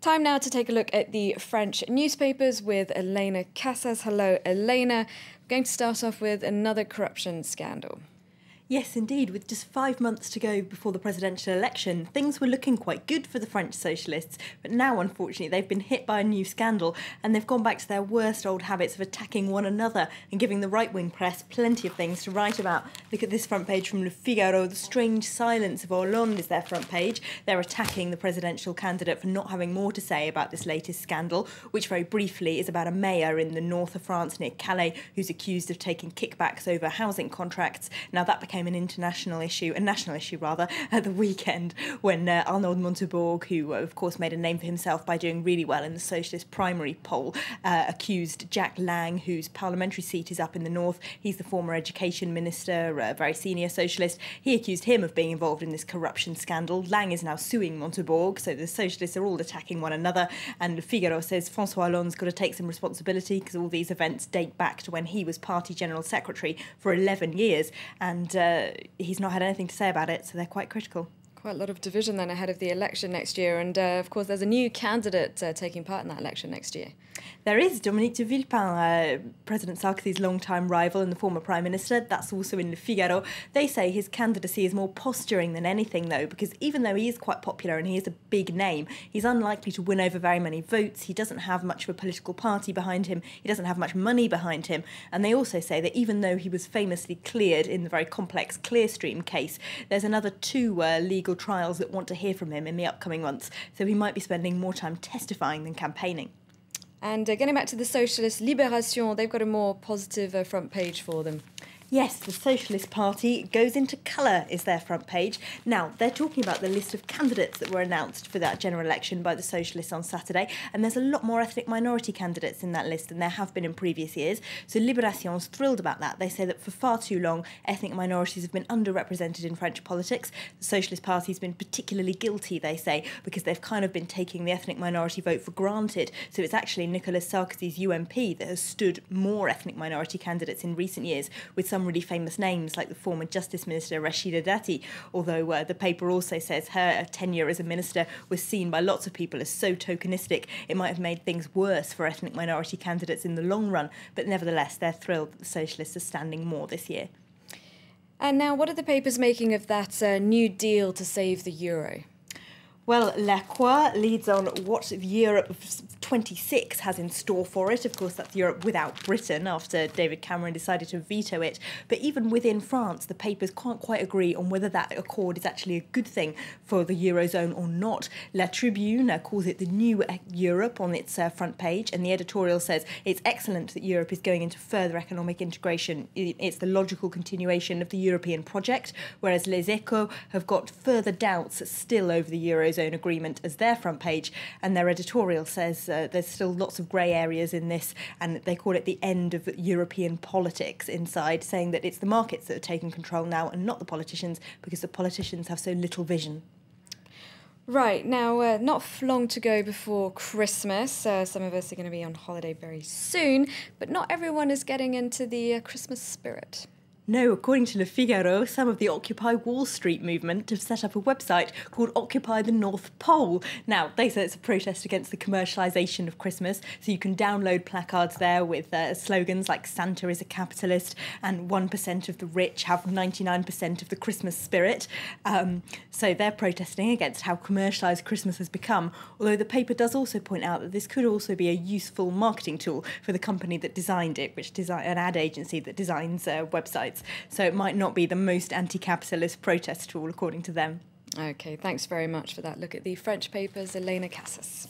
Time now to take a look at the French newspapers with Elena Casas. Hello, Elena. We're going to start off with another corruption scandal. Yes, indeed. With just 5 months to go before the presidential election, things were looking quite good for the French socialists. But now, unfortunately, they've been hit by a new scandal and they've gone back to their worst old habits of attacking one another and giving the right-wing press plenty of things to write about. Look at this front page from Le Figaro. The strange silence of Hollande is their front page. They're attacking the presidential candidate for not having more to say about this latest scandal, which very briefly is about a mayor in the north of France near Calais who's accused of taking kickbacks over housing contracts. Now, that became a national issue at the weekend when Arnaud Montebourg, who of course made a name for himself by doing really well in the socialist primary poll, accused Jack Lang, whose parliamentary seat is up in the north. He's the former education minister, a very senior socialist. He accused him of being involved in this corruption scandal. Lang is now suing Montebourg, so the socialists are all attacking one another, and Le Figaro says François Hollande's got to take some responsibility because all these events date back to when he was party general secretary for 11 years, and he's not had anything to say about it, so they're quite critical. Quite a lot of division then ahead of the election next year, and of course there's a new candidate taking part in that election next year. There is Dominique de Villepin, President Sarkozy's longtime rival and the former Prime Minister. That's also in Le Figaro. They say his candidacy is more posturing than anything, though, because even though he is quite popular and he is a big name, he's unlikely to win over very many votes. He doesn't have much of a political party behind him. He doesn't have much money behind him. And they also say that even though he was famously cleared in the very complex Clearstream case, there's another 2 legal trials that want to hear from him in the upcoming months. So he might be spending more time testifying than campaigning. And getting back to the socialist Libération, they've got a more positive front page for them. Yes, the Socialist Party goes into colour is their front page. Now, they're talking about the list of candidates that were announced for that general election by the Socialists on Saturday, and there's a lot more ethnic minority candidates in that list than there have been in previous years. So Libération's thrilled about that. They say that for far too long, ethnic minorities have been underrepresented in French politics. The Socialist Party's been particularly guilty, they say, because they've kind of been taking the ethnic minority vote for granted. So it's actually Nicolas Sarkozy's UMP that has stood more ethnic minority candidates in recent years, with some really famous names like the former Justice Minister Rachida Dati, although the paper also says her tenure as a minister was seen by lots of people as so tokenistic it might have made things worse for ethnic minority candidates in the long run, but nevertheless they're thrilled that the socialists are standing more this year. And now, what are the papers making of that new deal to save the euro? Well, La Croix leads on what Europe of 26 has in store for it. Of course, that's Europe without Britain after David Cameron decided to veto it. But even within France, the papers can't quite agree on whether that accord is actually a good thing for the Eurozone or not. La Tribune calls it the new Europe on its front page, and the editorial says it's excellent that Europe is going into further economic integration. It's the logical continuation of the European project, whereas Les Echos have got further doubts still over the Eurozone agreement as their front page, and their editorial says there's still lots of grey areas in this, and they call it the end of European politics inside, saying that it's the markets that are taking control now and not the politicians, because the politicians have so little vision. Right, now not long to go before Christmas. Some of us are going to be on holiday very soon, but not everyone is getting into the Christmas spirit. No, according to Le Figaro, some of the Occupy Wall Street movement have set up a website called Occupy the North Pole. Now, they say it's a protest against the commercialisation of Christmas, so you can download placards there with slogans like Santa is a capitalist and 1% of the rich have 99% of the Christmas spirit. So they're protesting against how commercialised Christmas has become, although the paper does also point out that this could also be a useful marketing tool for the company that designed it, an ad agency that designs websites. So it might not be the most anti-capitalist protest tool, according to them. OK, thanks very much for that look at the French papers, Elena Casas.